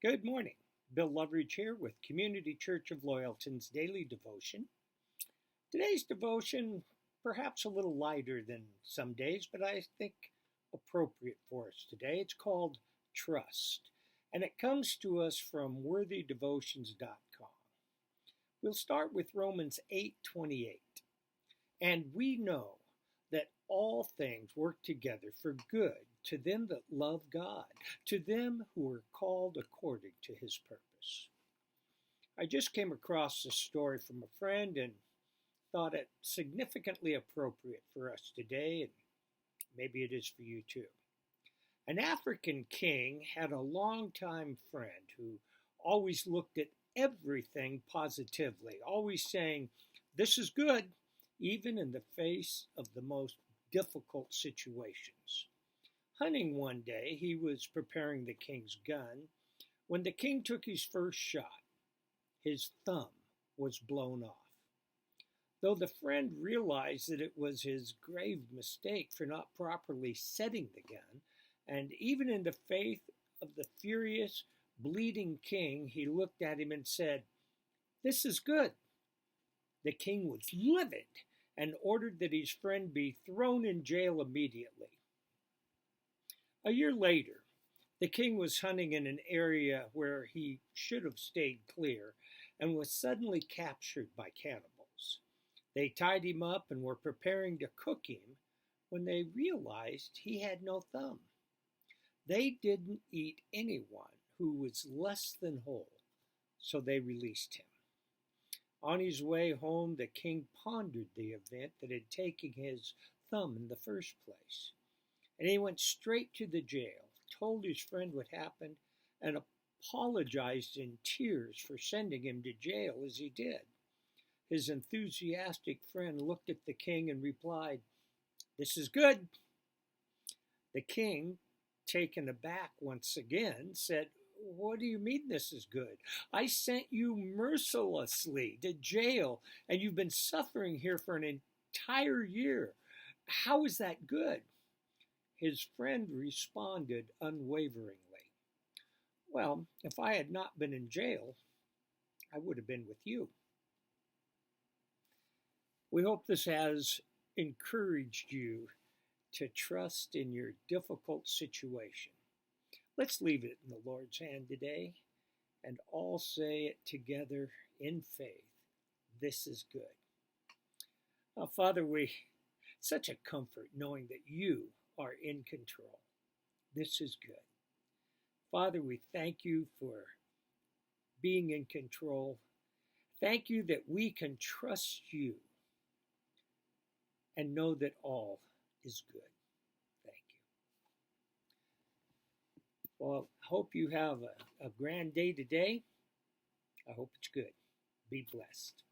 Good morning. Bill Loveridge here with Community Church of Loyalton's daily devotion. Today's devotion, perhaps a little lighter than some days, but I think appropriate for us today. It's called Trust, and it comes to us from worthydevotions.com. We'll start with Romans 8:28. And we know that all things work together for good to them that love God, to them who are called according to his purpose. I just came across this story from a friend and thought it significantly appropriate for us today, and maybe it is for you too. An African king had a longtime friend who always looked at everything positively, always saying, "This is good," even in the face of the most difficult situations. Hunting one day, he was preparing the king's gun when the king took his first shot. His thumb was blown off. Though the friend realized that it was his grave mistake for not properly setting the gun, and even in the face of the furious, bleeding king, he looked at him and said, "This is good." The king was livid and ordered that his friend be thrown in jail immediately. A year later, the king was hunting in an area where he should have stayed clear and was suddenly captured by cannibals. They tied him up and were preparing to cook him when they realized he had no thumb. They didn't eat anyone who was less than whole, so they released him. On his way home, the king pondered the event that had taken his thumb in the first place. And he went straight to the jail, told his friend what happened, and apologized in tears for sending him to jail as he did. His enthusiastic friend looked at the king and replied, "This is good." The king, taken aback once again, said, "What do you mean this is good? I sent you mercilessly to jail, and you've been suffering here for an entire year. How is that good?" His friend responded unwaveringly, "Well, if I had not been in jail, I would have been with you." We hope this has encouraged you to trust in your difficult situation. Let's leave it in the Lord's hand today and all say it together in faith. This is good. Father, such a comfort knowing that you are in control. This is good. Father, we thank you for being in control. Thank you that we can trust you and know that all is good. Thank you. Well, I hope you have a grand day today. I hope it's good. Be blessed.